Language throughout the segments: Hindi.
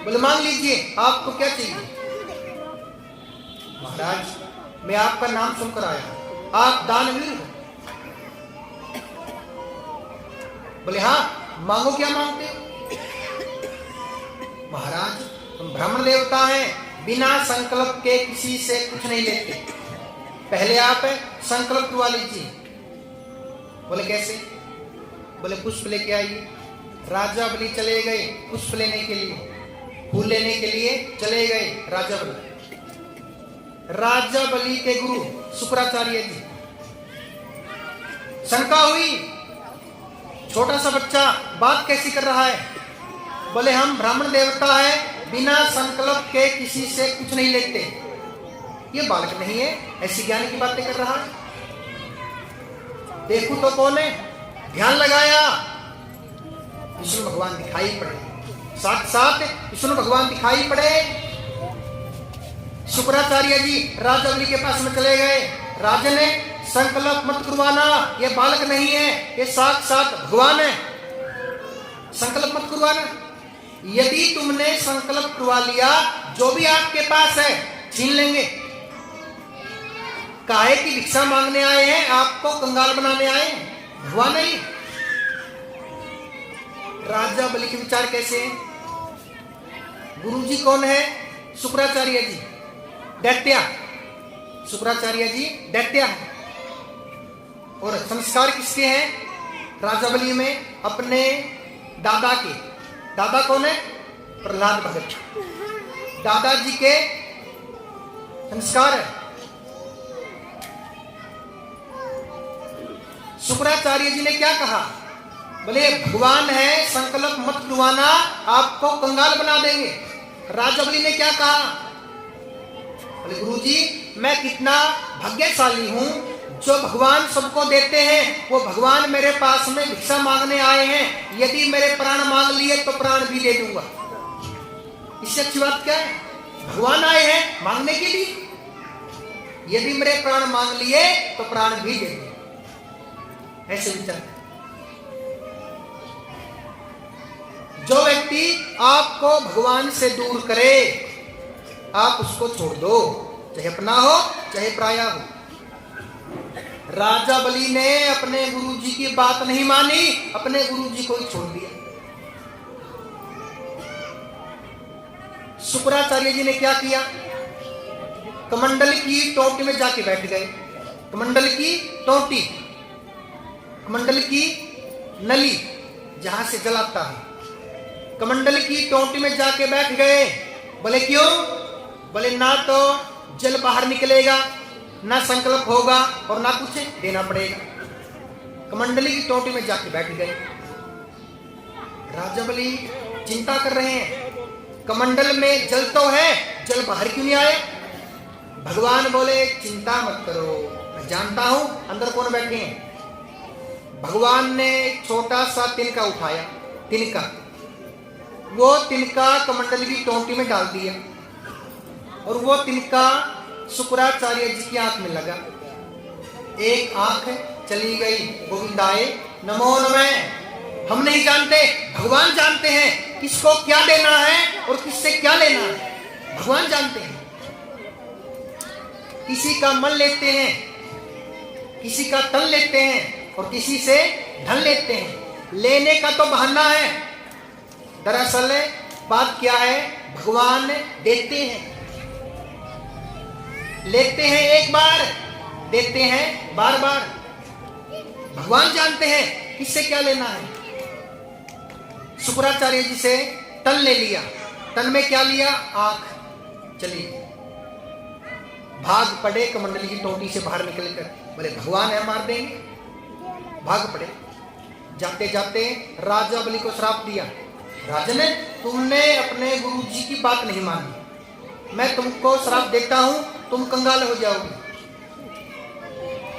बोले मांग लीजिए, आपको क्या चाहिए? महाराज मैं आपका नाम सुनकर आया, आप दानवीर हो। बोले हाँ, मांगो, क्या मांगते हो? महाराज तुम ब्राह्मण देवता हैं, बिना संकल्प के किसी से कुछ नहीं लेते, पहले आप संकल्प करवा लीजिए। बोले कैसे? बोले पुष्प लेके आइए। राजा बलि चले गए पुष्प लेने के लिए, फूल लेने के लिए चले गए राजा बलि। राजा बलि के गुरु शुक्राचार्य जी, शंका हुई, छोटा सा बच्चा बात कैसी कर रहा है? बोले हम ब्राह्मण देवता है, बिना संकल्प के किसी से कुछ नहीं लेते। ये बालक नहीं है, ऐसी ज्ञान की बातें कर रहा है। देखो तो कौन है? ध्यान लगाया, विष्णु भगवान दिखाई पड़े, साथ विष्णु भगवान दिखाई पड़े। शुक्राचार्य जी राजा बलि के पास में चले गए। राजा ने संकल्प मत करवाना, ये बालक नहीं है, ये साक्षात भगवान है, संकल्प मत करवाना। यदि तुमने संकल्प करवा लिया, जो भी आपके पास है छीन लेंगे। काहे की भिक्षा मांगने आए हैं, आपको कंगाल बनाने आए हैं, भगवान नहीं। राजा बलि के विचार कैसे हैं? गुरुजी कौन है? शुक्राचार्य जी, दैत्य। शुक्राचार्य जी दैत्य है। और संस्कार किसके हैं? राजा बलि में अपने दादा के। दादा कौन है? प्रहलाद भगत। दादाजी के संस्कार है। शुक्राचार्य जी ने क्या कहा? बोले भगवान है, संकल्प मत करवाना, आपको कंगाल बना देंगे। राजा बलि ने क्या कहा? बोले गुरुजी मैं कितना भाग्यशाली हूं, जो भगवान सबको देते हैं, वो भगवान मेरे पास में भिक्षा मांगने आए हैं। यदि मेरे प्राण मांग लिए तो प्राण भी दे दूंगा। इससे अच्छी बात क्या है? भगवान आए हैं मांगने के लिए, यदि मेरे प्राण मांग लिए तो प्राण भी दे दूंगा। ऐसे विचार। जो व्यक्ति आपको भगवान से दूर करे, आप उसको छोड़ दो, चाहे अपना हो चाहे पराया हो। राजा बलि ने अपने गुरुजी की बात नहीं मानी, अपने गुरुजी को ही छोड़ दिया। शुक्राचार्य जी ने क्या किया? कमंडल की टोटी में जाके बैठ गए। कमंडल की टोटी, कमंडल की नली जहां से जल आता है, कमंडल की टोटी में जाके बैठ गए। बोले क्यों? बोले ना तो जल बाहर निकलेगा, ना संकल्प होगा और ना कुछ देना पड़ेगा। कमंडली की टोटी में जाके बैठ गए। राजा बलि चिंता कर रहे हैं, कमंडल में जल तो है, जल बाहर क्यों नहीं आया? भगवान बोले चिंता मत करो, मैं जानता हूं अंदर कौन बैठे हैं। भगवान ने छोटा सा तिनका उठाया, तिनका, वो तिनका कमंडल की टोटी में डाल दिया और वो तिनका शुक्राचार्य जी की आंख में लगा। एक आंख चली गई। गोविंदाय नमो नमः। हम नहीं जानते, भगवान जानते हैं किसको क्या देना है और किससे क्या लेना है, भगवान जानते हैं। किसी का मन लेते हैं, किसी का तन लेते हैं और किसी से धन लेते हैं। लेने का तो बहाना है, दरअसल बात क्या है? भगवान देते हैं, लेते हैं एक बार, देते हैं बार बार। भगवान जानते हैं किससे क्या लेना है। शुक्राचार्य जी से तन ले लिया, तन में क्या लिया? आंख चली, भाग पड़े कमंडली की टोटी से बाहर निकलकर। बोले भगवान है, मार देंगे, भाग पड़े। जाते जाते राजा बलि को श्राप दिया। राजा ने, तुमने अपने गुरु जी की बात नहीं मानी, मैं तुमको श्राप देता हूं, तुम कंगाल हो जाओगे।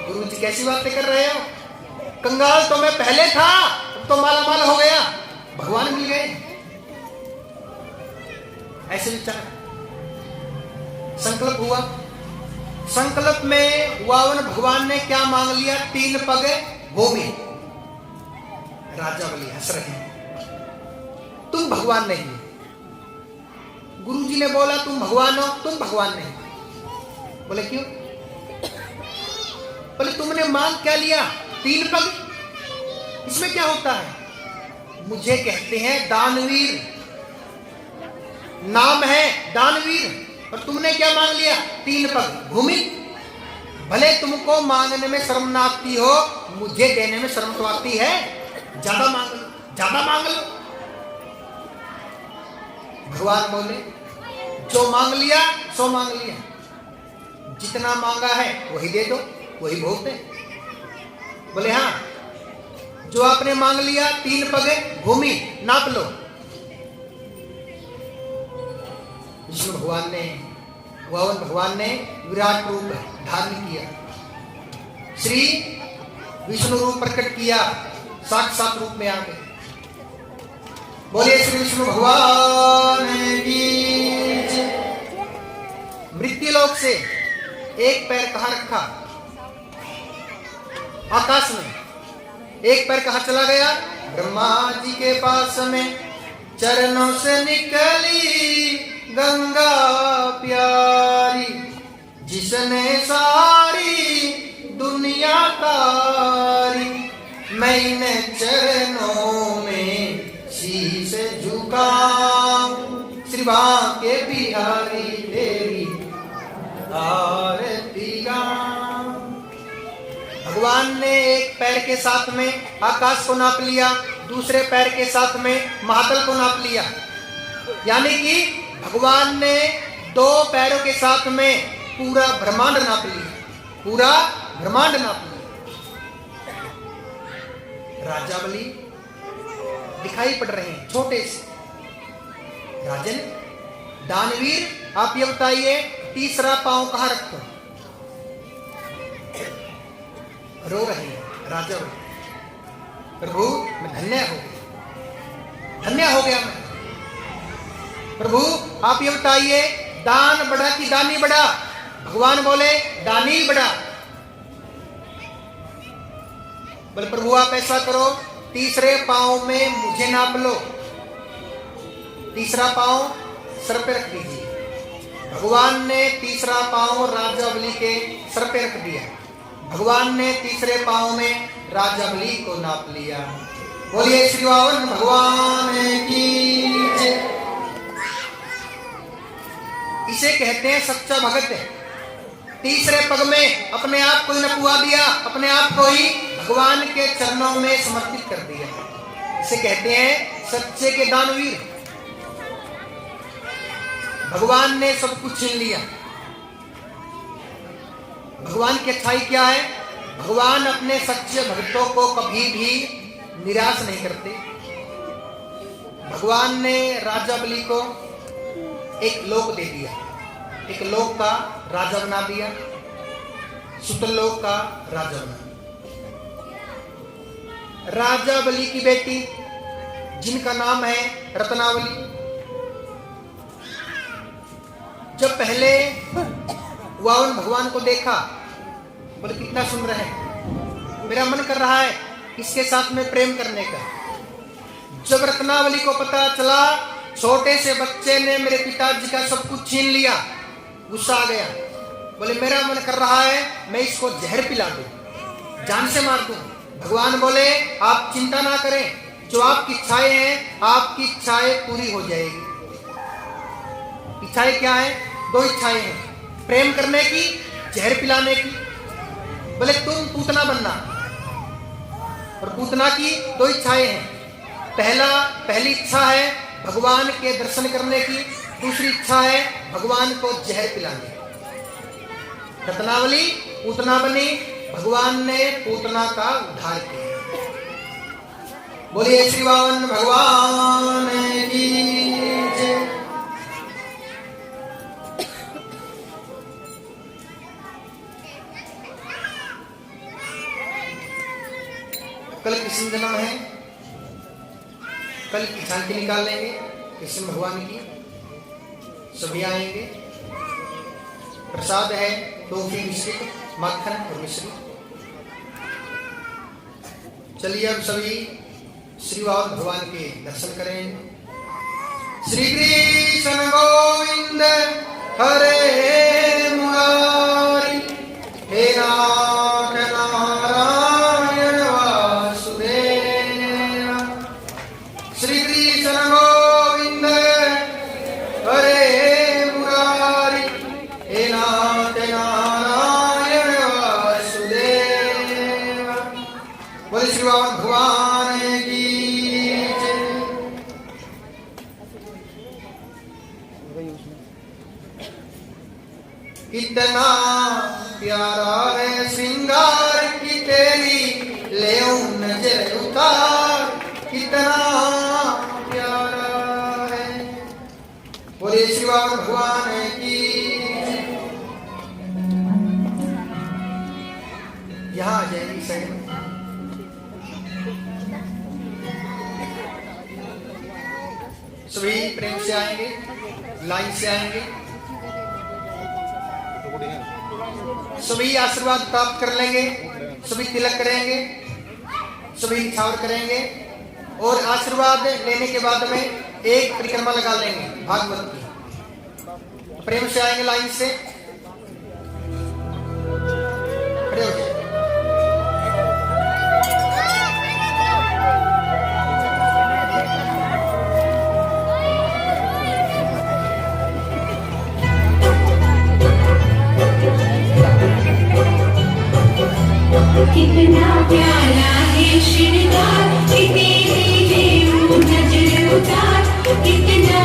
गुरु जी कैसी बातें कर रहे हो? कंगाल तो मैं पहले था, अब तो माला माल हो गया, भगवान मिल गए। ऐसे विचार। संकल्प हुआ, संकल्प में वावन भगवान ने क्या मांग लिया? 3 पग भूमि। राजा बलि हंस रहे हैं, तुम भगवान नहीं, गुरुजी ने बोला तुम भगवान हो, तुम भगवान नहीं। बोले क्यों? बोले तुमने मांग क्या लिया? 3 पग। इसमें क्या होता है? मुझे कहते हैं दानवीर, नाम है दानवीर, और तुमने क्या मांग लिया? 3 पग भूमि। भले तुमको मांगने में शर्म ना आती हो, मुझे देने में शर्म तो आती है। ज्यादा मांग लो, ज्यादा मांग लो। भगवान बोले जो मांग लिया सो मांग लिया, जितना मांगा है वही दे दो, वही बहुत है। बोले हाँ, जो आपने मांग लिया 3 पग भूमि, नाप लो। विष्णु भगवान ने, भगवान ने विराट रूप धारण किया, श्री विष्णु रूप प्रकट किया, साक्षात रूप में आ गए। बोलिए श्री विष्णु भगवान की जय। मृत्युलोक से एक पैर कहां रखा? आकाश में। एक पैर कहां चला गया? ब्रह्मा जी के पास में। चरणों से निकली गंगा प्यारी, जिसने सारी दुनिया तारी, मैं इन चरणों में शीश झुकाऊं, श्री बांके बिहारी तेरी आरती गाऊं। भगवान ने एक पैर के साथ में आकाश को नाप लिया, दूसरे पैर के साथ में महातल को नाप लिया। यानी कि भगवान ने 2 पैरों के साथ में पूरा ब्रह्मांड नाप लिया, पूरा ब्रह्मांड नाप लिया। राजा बलि दिखाई पड़ रहे हैं छोटे से। राजन दानवीर, आप ये बताइए तीसरा पांव कहां रखो? रो रहे हैं राजा बलि, प्रभु मैं धन्य हो गया, धन्य हो गया मैं। प्रभु आप ये बताइए दान बढ़ा कि दानी बढ़ा? भगवान बोले दानी बढ़ा। बोले प्रभु आप ऐसा करो, तीसरे पांव में मुझे नाप लो, तीसरा पांव सर पे रख दीजिए। भगवान ने तीसरा पांव राजा बलि के सर पे रख दिया। भगवान ने तीसरे पांव में राजा बलि को नाप लिया। बोलिए श्री वामन भगवान की जय। इसे कहते हैं सच्चा भगत है। तीसरे पग में अपने आप को ही नपुआ दिया, अपने आप को ही भगवान के चरणों में समर्पित कर दिया। इसे कहते हैं सच्चे के दानवीर। भगवान ने सब कुछ छीन लिया। भगवान की अच्छाई क्या है? भगवान अपने सच्चे भक्तों को कभी भी निराश नहीं करते। भगवान ने राजा बलि को एक लोक दे दिया, एक लोक का राजा बना दिया, सुतल लोक का राजा बना। राजा बलि की बेटी जिनका नाम है रत्नावली, जब पहले वामन भगवान को देखा, बोले कितना सुंदर है, मेरा मन कर रहा है इसके साथ में प्रेम करने का। जब रत्नावली को पता चला छोटे से बच्चे ने मेरे पिताजी का सब कुछ छीन लिया, गुस्सा आ गया। बोले मेरा मन कर रहा है मैं इसको जहर पिला दूं, जान से मार दूं। भगवान बोले आप चिंता ना करें, जो आपकी इच्छाएं हैं आपकी इच्छाएं पूरी हो जाएगी। इच्छाएं क्या है? 2 इच्छाएं हैं, प्रेम करने की, जहर पिलाने की। बोले तुम पूतना बनना, और पूतना की 2 इच्छाएं हैं। पहली इच्छा है भगवान के दर्शन करने की, दूसरी इच्छा है भगवान को जहर पिलाने। रत्नावली पूतना बनी, भगवान ने पूतना का उद्धार किया। बोलिए श्री वामन भगवान की जय। कल कृष्ण जन्म है, कल की झांकी निकाल लेंगे कृष्ण भगवान की, सभी आएंगे। प्रसाद है टोफी मिश्रित, मक्खन और मिश्री। चलिए अब सभी श्री वामन भगवान के दर्शन करें। श्री कृष्ण गोविंद। गोविंद हरे मुरारी, हे नाथ नारायण वासुदेव। श्री कृष्ण गोविंद हरे मुरारी, हे नाथ नारायण वासुदेव। बोले श्री बाबा भगवान की जय। कितना प्यारा है श्रृंगार की तेरी, ले नजर उतार, कितना प्यारा है। बोले श्री बाबा भगवान की। यहाँ आ जाएगी साइड में। सभी प्रेम से आएंगे, लाइन से आएंगे, सभी आशीर्वाद प्राप्त कर लेंगे, सभी तिलक करेंगे, सभी निछावर करेंगे और आशीर्वाद लेने के बाद में एक परिक्रमा लगा लेंगे भागवत की। प्रेम से आएंगे, लाइन से खड़े हो जाए। कितना प्यारा है श्रृंगार, कितनी नजर उतार, कितना